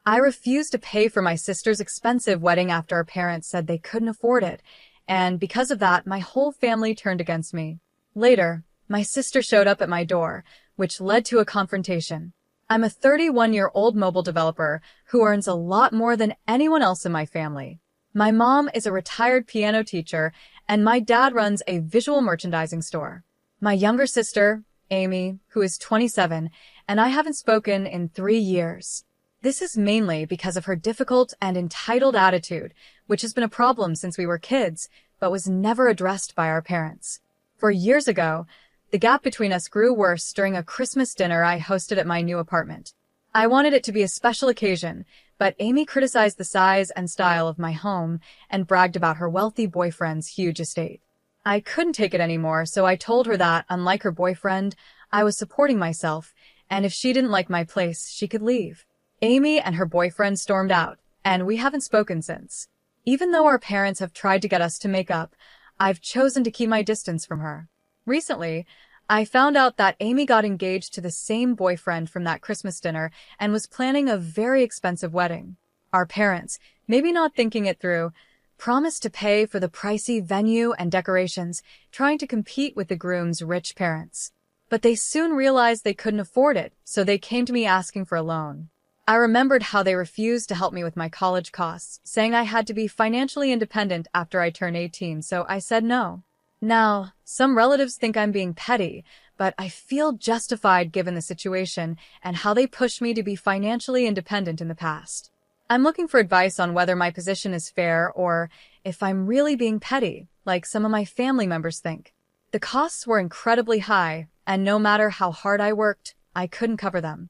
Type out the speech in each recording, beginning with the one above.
I refused to pay for my sister's expensive wedding after our parents said they couldn't afford it, and because of that, my whole family turned against me. Later, my sister showed up at my door, which led to a confrontation. I'm a 31-year-old mobile developer who earns a lot more than anyone else in my family. My mom is a retired piano teacher, and my dad runs a visual merchandising store. My younger sister, Amy, who is 27, and I haven't spoken in 3 years. This is mainly because of her difficult and entitled attitude, which has been a problem since we were kids, but was never addressed by our parents. 4 years ago, the gap between us grew worse during a Christmas dinner I hosted at my new apartment. I wanted it to be a special occasion, but Amy criticized the size and style of my home and bragged about her wealthy boyfriend's huge estate. I couldn't take it anymore, so I told her that, unlike her boyfriend, I was supporting myself, and if she didn't like my place, she could leave. Amy and her boyfriend stormed out, and we haven't spoken since. Even though our parents have tried to get us to make up, I've chosen to keep my distance from her. Recently, I found out that Amy got engaged to the same boyfriend from that Christmas dinner and was planning a very expensive wedding. Our parents, maybe not thinking it through, promised to pay for the pricey venue and decorations, trying to compete with the groom's rich parents. But they soon realized they couldn't afford it, so they came to me asking for a loan. I remembered how they refused to help me with my college costs, saying I had to be financially independent after I turned 18, so I said no. Now, some relatives think I'm being petty, but I feel justified given the situation and how they pushed me to be financially independent in the past. I'm looking for advice on whether my position is fair or if I'm really being petty, like some of my family members think. The costs were incredibly high, and no matter how hard I worked, I couldn't cover them.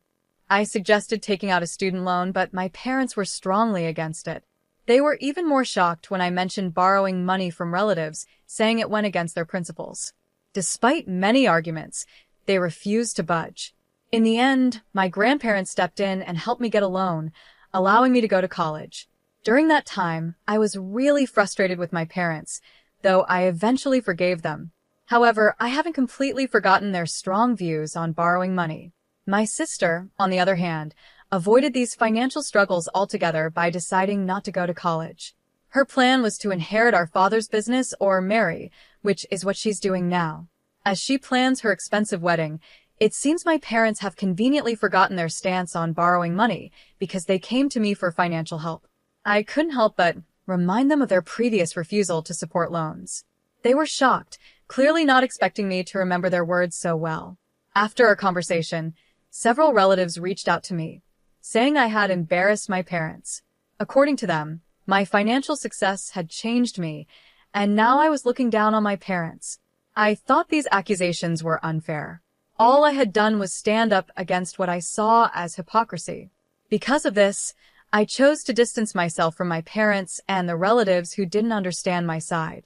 I suggested taking out a student loan, but my parents were strongly against it. They were even more shocked when I mentioned borrowing money from relatives, saying it went against their principles. Despite many arguments, they refused to budge. In the end, my grandparents stepped in and helped me get a loan, allowing me to go to college. During that time, I was really frustrated with my parents, though I eventually forgave them. However, I haven't completely forgotten their strong views on borrowing money. My sister, on the other hand, avoided these financial struggles altogether by deciding not to go to college. Her plan was to inherit our father's business or marry, which is what she's doing now. As she plans her expensive wedding, it seems my parents have conveniently forgotten their stance on borrowing money because they came to me for financial help. I couldn't help but remind them of their previous refusal to support loans. They were shocked, clearly not expecting me to remember their words so well. After our conversation, several relatives reached out to me, saying I had embarrassed my parents. According to them, my financial success had changed me, and now I was looking down on my parents. I thought these accusations were unfair. All I had done was stand up against what I saw as hypocrisy. Because of this, I chose to distance myself from my parents and the relatives who didn't understand my side.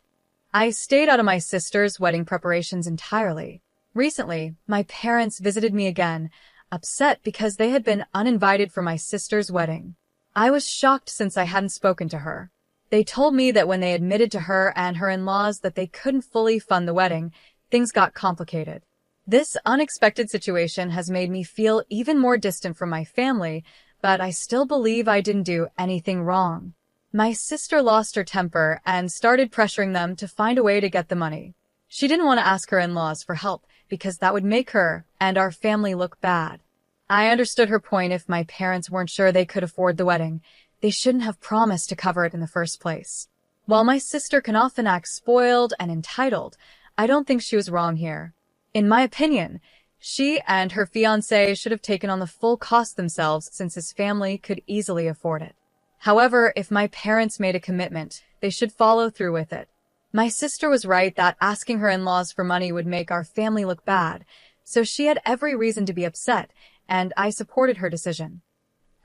I stayed out of my sister's wedding preparations entirely. Recently, my parents visited me again, upset because they had been uninvited for my sister's wedding. I was shocked since I hadn't spoken to her. They told me that when they admitted to her and her in-laws that they couldn't fully fund the wedding, things got complicated. This unexpected situation has made me feel even more distant from my family, but I still believe I didn't do anything wrong. My sister lost her temper and started pressuring them to find a way to get the money. She didn't want to ask her in-laws for help because that would make her and our family look bad. I understood her point. If my parents weren't sure they could afford the wedding, they shouldn't have promised to cover it in the first place. While my sister can often act spoiled and entitled, I don't think she was wrong here. In my opinion, she and her fiancé should have taken on the full cost themselves since his family could easily afford it. However, if my parents made a commitment, they should follow through with it. My sister was right that asking her in-laws for money would make our family look bad, so she had every reason to be upset, and I supported her decision.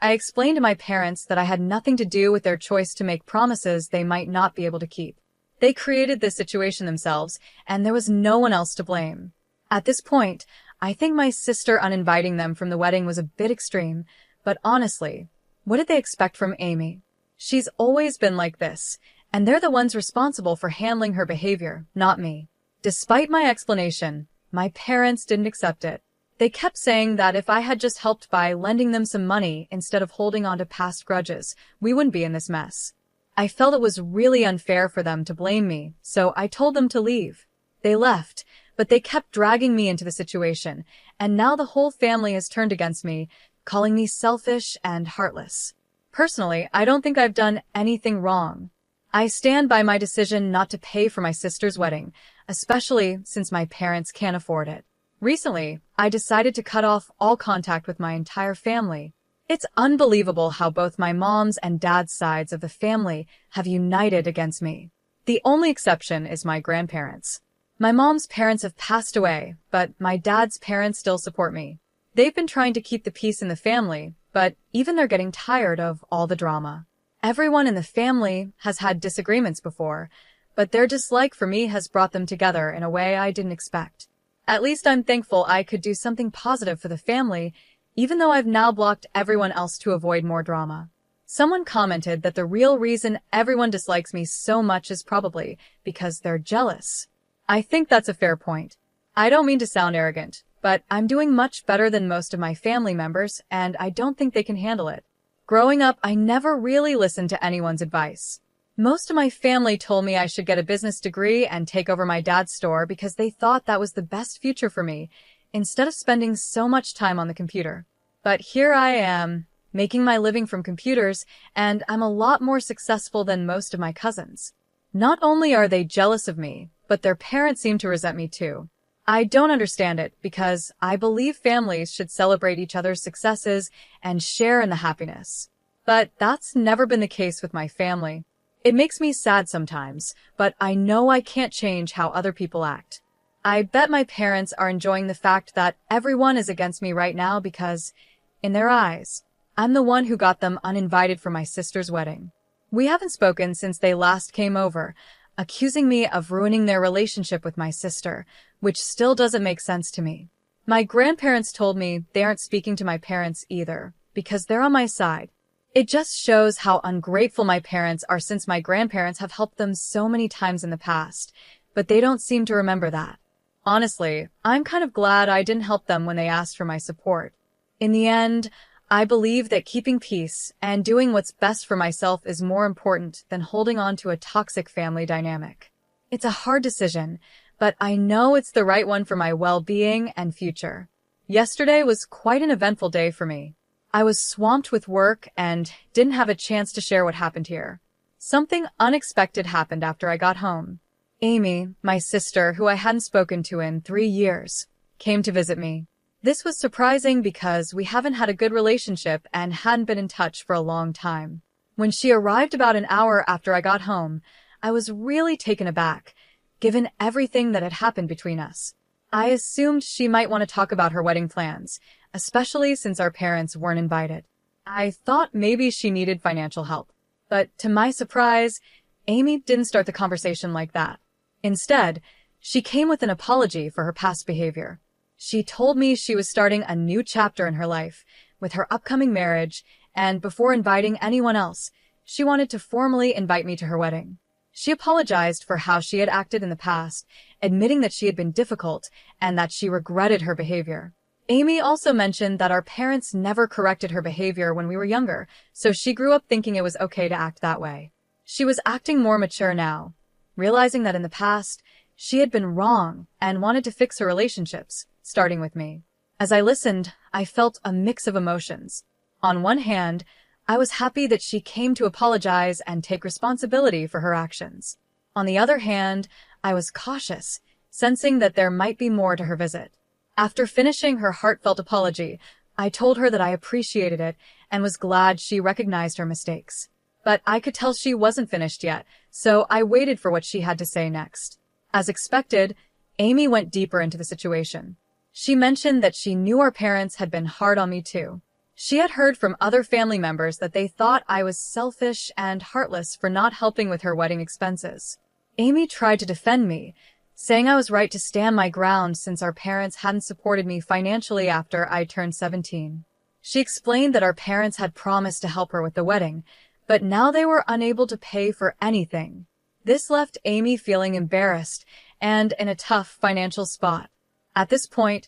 I explained to my parents that I had nothing to do with their choice to make promises they might not be able to keep. They created this situation themselves, and there was no one else to blame. At this point, I think my sister uninviting them from the wedding was a bit extreme, but honestly, what did they expect from Amy? She's always been like this, and they're the ones responsible for handling her behavior, not me. Despite my explanation, my parents didn't accept it. They kept saying that if I had just helped by lending them some money instead of holding on to past grudges, we wouldn't be in this mess. I felt it was really unfair for them to blame me, so I told them to leave. They left, but they kept dragging me into the situation, and now the whole family has turned against me, calling me selfish and heartless. Personally, I don't think I've done anything wrong. I stand by my decision not to pay for my sister's wedding, especially since my parents can't afford it. Recently, I decided to cut off all contact with my entire family. It's unbelievable how both my mom's and dad's sides of the family have united against me. The only exception is my grandparents. My mom's parents have passed away, but my dad's parents still support me. They've been trying to keep the peace in the family, but even they're getting tired of all the drama. Everyone in the family has had disagreements before, but their dislike for me has brought them together in a way I didn't expect. At least I'm thankful I could do something positive for the family, even though I've now blocked everyone else to avoid more drama. Someone commented that the real reason everyone dislikes me so much is probably because they're jealous. I think that's a fair point. I don't mean to sound arrogant, but I'm doing much better than most of my family members, and I don't think they can handle it. Growing up, I never really listened to anyone's advice. Most of my family told me I should get a business degree and take over my dad's store because they thought that was the best future for me, instead of spending so much time on the computer. But here I am, making my living from computers, and I'm a lot more successful than most of my cousins. Not only are they jealous of me, but their parents seem to resent me too. I don't understand it because I believe families should celebrate each other's successes and share in the happiness. But that's never been the case with my family. It makes me sad sometimes, but I know I can't change how other people act. I bet my parents are enjoying the fact that everyone is against me right now because, in their eyes, I'm the one who got them uninvited for my sister's wedding. We haven't spoken since they last came over, accusing me of ruining their relationship with my sister, which still doesn't make sense to me. My grandparents told me they aren't speaking to my parents either, because they're on my side. It just shows how ungrateful my parents are since my grandparents have helped them so many times in the past, but they don't seem to remember that. Honestly, I'm kind of glad I didn't help them when they asked for my support. In the end, I believe that keeping peace and doing what's best for myself is more important than holding on to a toxic family dynamic. It's a hard decision, but I know it's the right one for my well-being and future. Yesterday was quite an eventful day for me. I was swamped with work and didn't have a chance to share what happened here. Something unexpected happened after I got home. Amy, my sister, who I hadn't spoken to in 3 years, came to visit me. This was surprising because we haven't had a good relationship and hadn't been in touch for a long time. When she arrived about an hour after I got home, I was really taken aback, given everything that had happened between us. I assumed she might want to talk about her wedding plans, especially since our parents weren't invited. I thought maybe she needed financial help. But to my surprise, Amy didn't start the conversation like that. Instead, she came with an apology for her past behavior. She told me she was starting a new chapter in her life with her upcoming marriage, and before inviting anyone else, she wanted to formally invite me to her wedding. She apologized for how she had acted in the past, admitting that she had been difficult and that she regretted her behavior. Amy also mentioned that our parents never corrected her behavior when we were younger, so she grew up thinking it was okay to act that way. She was acting more mature now, realizing that in the past, she had been wrong and wanted to fix her relationships, starting with me. As I listened, I felt a mix of emotions. On one hand, I was happy that she came to apologize and take responsibility for her actions. On the other hand, I was cautious, sensing that there might be more to her visit. After finishing her heartfelt apology, I told her that I appreciated it and was glad she recognized her mistakes. But I could tell she wasn't finished yet, so I waited for what she had to say next. As expected, Amy went deeper into the situation. She mentioned that she knew our parents had been hard on me too. She had heard from other family members that they thought I was selfish and heartless for not helping with her wedding expenses. Amy tried to defend me, saying I was right to stand my ground since our parents hadn't supported me financially after I turned 17. She explained that our parents had promised to help her with the wedding, but now they were unable to pay for anything. This left Amy feeling embarrassed and in a tough financial spot. At this point,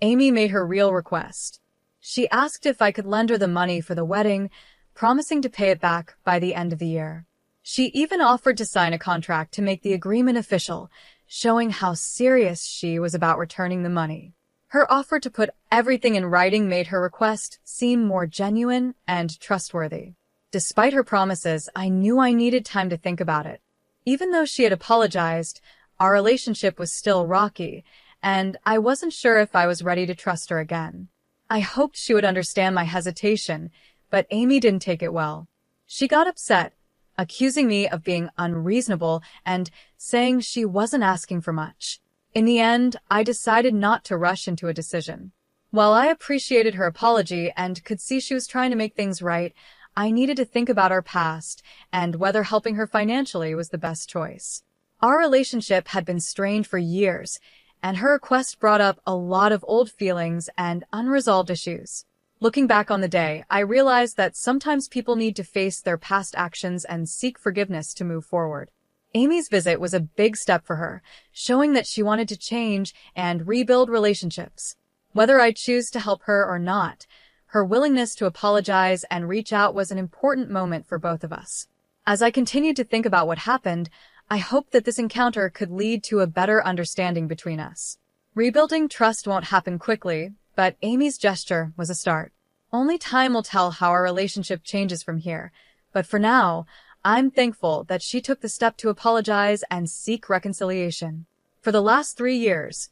Amy made her real request. She asked if I could lend her the money for the wedding, promising to pay it back by the end of the year. She even offered to sign a contract to make the agreement official, showing how serious she was about returning the money. Her offer to put everything in writing made her request seem more genuine and trustworthy. Despite her promises, I knew I needed time to think about it. Even though she had apologized, our relationship was still rocky, and I wasn't sure if I was ready to trust her again. I hoped she would understand my hesitation, but Amy didn't take it well. She got upset, accusing me of being unreasonable and saying she wasn't asking for much. In the end, I decided not to rush into a decision. While I appreciated her apology and could see she was trying to make things right, I needed to think about our past and whether helping her financially was the best choice. Our relationship had been strained for years, and her request brought up a lot of old feelings and unresolved issues. Looking back on the day, I realized that sometimes people need to face their past actions and seek forgiveness to move forward. Amy's visit was a big step for her, showing that she wanted to change and rebuild relationships. Whether I choose to help her or not, her willingness to apologize and reach out was an important moment for both of us. As I continued to think about what happened, I hoped that this encounter could lead to a better understanding between us. Rebuilding trust won't happen quickly, but Amy's gesture was a start. Only time will tell how our relationship changes from here, but for now, I'm thankful that she took the step to apologize and seek reconciliation. For the last 3 years,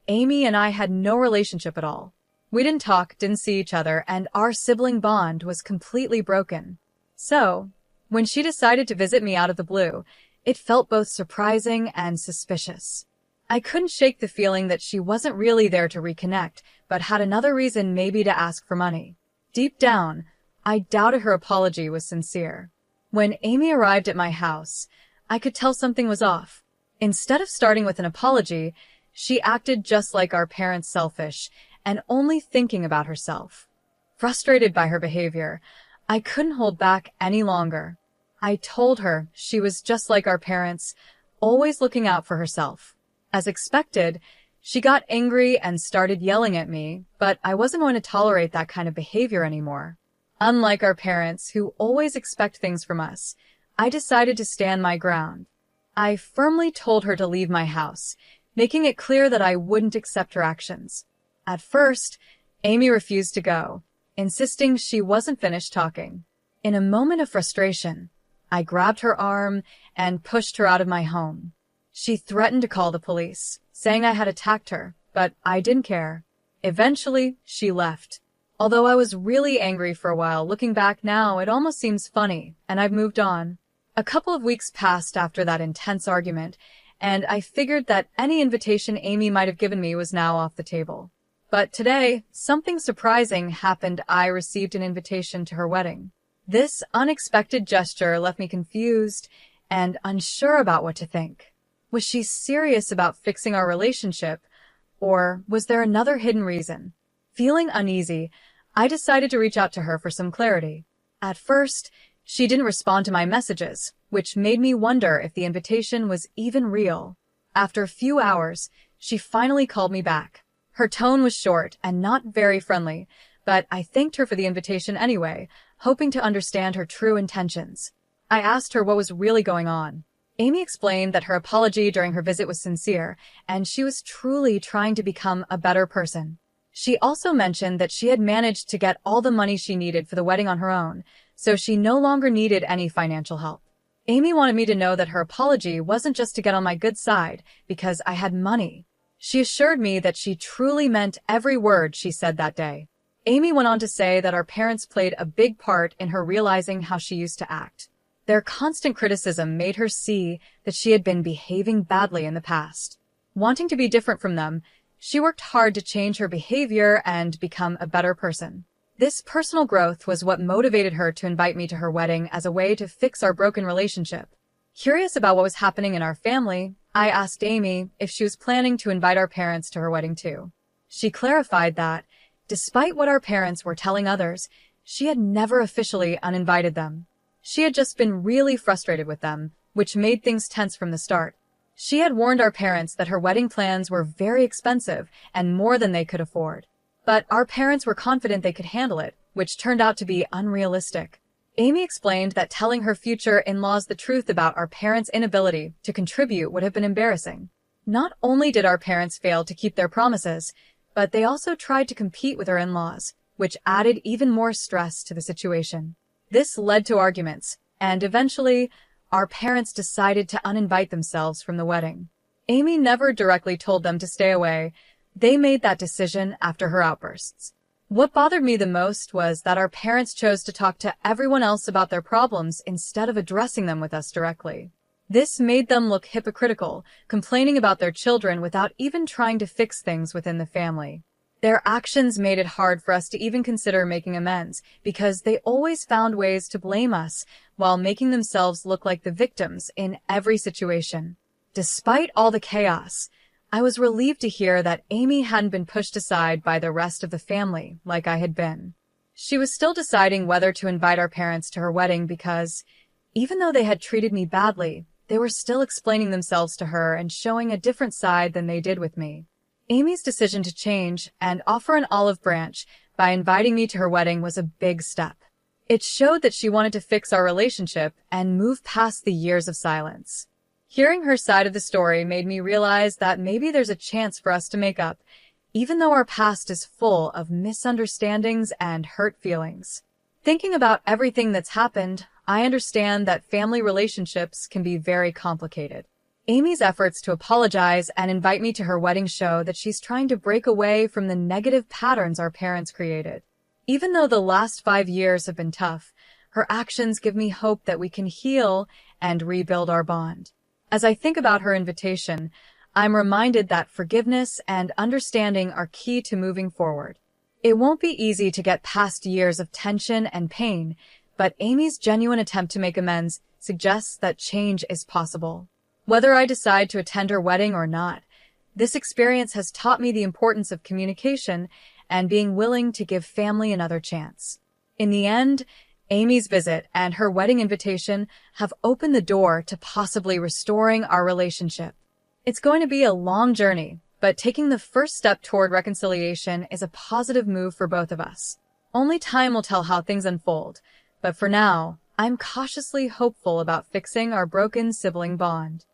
Amy and I had no relationship at all. We didn't talk, didn't see each other, and our sibling bond was completely broken. So, when she decided to visit me out of the blue, it felt both surprising and suspicious. I couldn't shake the feeling that she wasn't really there to reconnect, but had another reason maybe to ask for money. Deep down, I doubted her apology was sincere. When Amy arrived at my house, I could tell something was off. Instead of starting with an apology, she acted just like our parents, selfish and only thinking about herself. Frustrated by her behavior, I couldn't hold back any longer. I told her she was just like our parents, always looking out for herself. As expected, she got angry and started yelling at me, but I wasn't going to tolerate that kind of behavior anymore. Unlike our parents, who always expect things from us, I decided to stand my ground. I firmly told her to leave my house, making it clear that I wouldn't accept her actions. At first, Amy refused to go, insisting she wasn't finished talking. In a moment of frustration, I grabbed her arm and pushed her out of my home. She threatened to call the police, saying I had attacked her, but I didn't care. Eventually, she left. Although I was really angry for a while, looking back now, it almost seems funny, and I've moved on. A couple of weeks passed after that intense argument, and I figured that any invitation Amy might have given me was now off the table. But today, something surprising happened. I received an invitation to her wedding. This unexpected gesture left me confused and unsure about what to think. Was she serious about fixing our relationship, or was there another hidden reason? Feeling uneasy, I decided to reach out to her for some clarity. At first, she didn't respond to my messages, which made me wonder if the invitation was even real. After a few hours, she finally called me back. Her tone was short and not very friendly, but I thanked her for the invitation anyway, hoping to understand her true intentions. I asked her what was really going on. Amy explained that her apology during her visit was sincere, and she was truly trying to become a better person. She also mentioned that she had managed to get all the money she needed for the wedding on her own, so she no longer needed any financial help. Amy wanted me to know that her apology wasn't just to get on my good side, because I had money. She assured me that she truly meant every word she said that day. Amy went on to say that our parents played a big part in her realizing how she used to act. Their constant criticism made her see that she had been behaving badly in the past. Wanting to be different from them, she worked hard to change her behavior and become a better person. This personal growth was what motivated her to invite me to her wedding as a way to fix our broken relationship. Curious about what was happening in our family, I asked Amy if she was planning to invite our parents to her wedding too. She clarified that, despite what our parents were telling others, she had never officially uninvited them. She had just been really frustrated with them, which made things tense from the start. She had warned our parents that her wedding plans were very expensive and more than they could afford. But our parents were confident they could handle it, which turned out to be unrealistic. Amy explained that telling her future in-laws the truth about our parents' inability to contribute would have been embarrassing. Not only did our parents fail to keep their promises, but they also tried to compete with our in-laws, which added even more stress to the situation. This led to arguments, and eventually, our parents decided to uninvite themselves from the wedding. Amy never directly told them to stay away. They made that decision after her outbursts. What bothered me the most was that our parents chose to talk to everyone else about their problems instead of addressing them with us directly. This made them look hypocritical, complaining about their children without even trying to fix things within the family. Their actions made it hard for us to even consider making amends because they always found ways to blame us while making themselves look like the victims in every situation. Despite all the chaos, I was relieved to hear that Amy hadn't been pushed aside by the rest of the family like I had been. She was still deciding whether to invite our parents to her wedding because, even though they had treated me badly, they were still explaining themselves to her and showing a different side than they did with me. Amy's decision to change and offer an olive branch by inviting me to her wedding was a big step. It showed that she wanted to fix our relationship and move past the years of silence. Hearing her side of the story made me realize that maybe there's a chance for us to make up, even though our past is full of misunderstandings and hurt feelings. Thinking about everything that's happened, I understand that family relationships can be very complicated. Amy's efforts to apologize and invite me to her wedding show that she's trying to break away from the negative patterns our parents created. Even though the last 5 years have been tough, her actions give me hope that we can heal and rebuild our bond. As I think about her invitation, I'm reminded that forgiveness and understanding are key to moving forward. It won't be easy to get past years of tension and pain, but Amy's genuine attempt to make amends suggests that change is possible. Whether I decide to attend her wedding or not, this experience has taught me the importance of communication and being willing to give family another chance. In the end, Amy's visit and her wedding invitation have opened the door to possibly restoring our relationship. It's going to be a long journey, but taking the first step toward reconciliation is a positive move for both of us. Only time will tell how things unfold, but for now, I'm cautiously hopeful about fixing our broken sibling bond.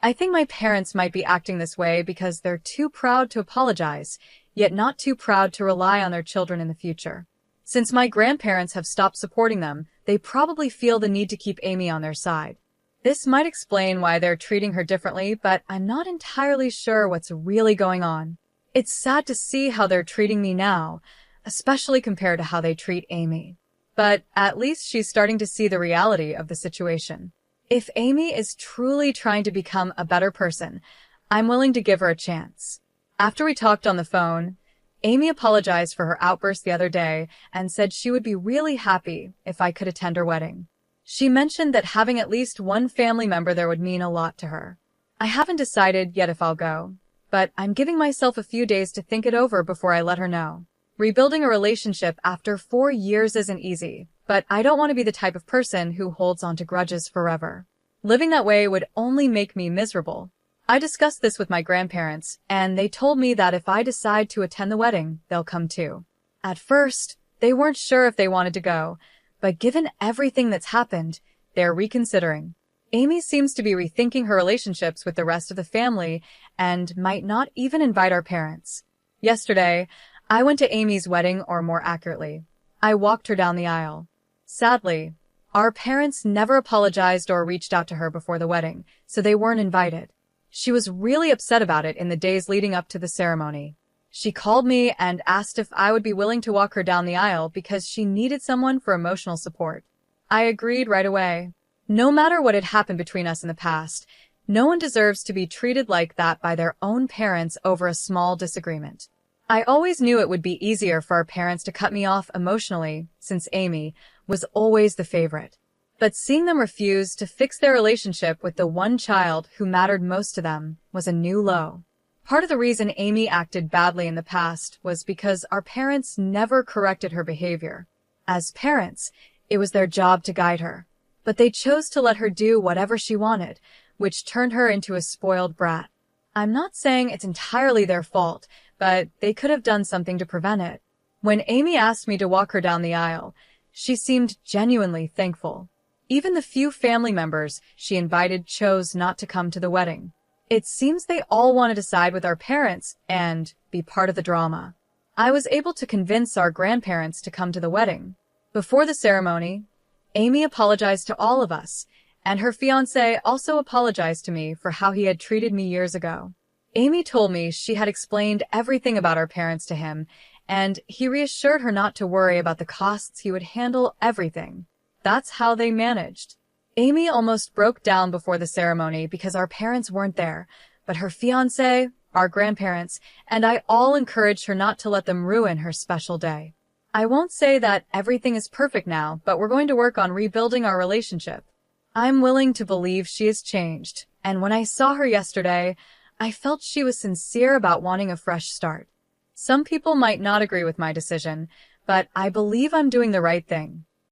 I think my parents might be acting this way because they're too proud to apologize, yet not too proud to rely on their children in the future. Since my grandparents have stopped supporting them, they probably feel the need to keep Amy on their side. This might explain why they're treating her differently, but I'm not entirely sure what's really going on. It's sad to see how they're treating me now, especially compared to how they treat Amy. But at least she's starting to see the reality of the situation. If Amy is truly trying to become a better person, I'm willing to give her a chance. After we talked on the phone, Amy apologized for her outburst the other day and said she would be really happy if I could attend her wedding. She mentioned that having at least one family member there would mean a lot to her. I haven't decided yet if I'll go, but I'm giving myself a few days to think it over before I let her know. Rebuilding a relationship after 4 years isn't easy, but I don't want to be the type of person who holds on to grudges forever. Living that way would only make me miserable. I discussed this with my grandparents, and they told me that if I decide to attend the wedding, they'll come too. At first, they weren't sure if they wanted to go, but given everything that's happened, they're reconsidering. Amy seems to be rethinking her relationships with the rest of the family and might not even invite our parents. Yesterday, I went to Amy's wedding, or more accurately, I walked her down the aisle. Sadly, our parents never apologized or reached out to her before the wedding, so they weren't invited. She was really upset about it in the days leading up to the ceremony. She called me and asked if I would be willing to walk her down the aisle because she needed someone for emotional support. I agreed right away. No matter what had happened between us in the past, no one deserves to be treated like that by their own parents over a small disagreement. I always knew it would be easier for our parents to cut me off emotionally, since Amy was always the favorite. But seeing them refuse to fix their relationship with the one child who mattered most to them was a new low. Part of the reason Amy acted badly in the past was because our parents never corrected her behavior. As parents, it was their job to guide her. But they chose to let her do whatever she wanted, which turned her into a spoiled brat. I'm not saying it's entirely their fault, but they could have done something to prevent it. When Amy asked me to walk her down the aisle, she seemed genuinely thankful. Even the few family members she invited chose not to come to the wedding. It seems they all wanted to side with our parents and be part of the drama. I was able to convince our grandparents to come to the wedding. Before the ceremony, Amy apologized to all of us, and her fiancé also apologized to me for how he had treated me years ago. Amy told me she had explained everything about our parents to him, and he reassured her not to worry about the costs. He would handle everything. That's how they managed. Amy almost broke down before the ceremony because our parents weren't there, but her fiancé, our grandparents, and I all encouraged her not to let them ruin her special day. I won't say that everything is perfect now, but we're going to work on rebuilding our relationship. I'm willing to believe she has changed, and when I saw her yesterday, I felt she was sincere about wanting a fresh start. Some people might not agree with my decision, but I believe I'm doing the right thing.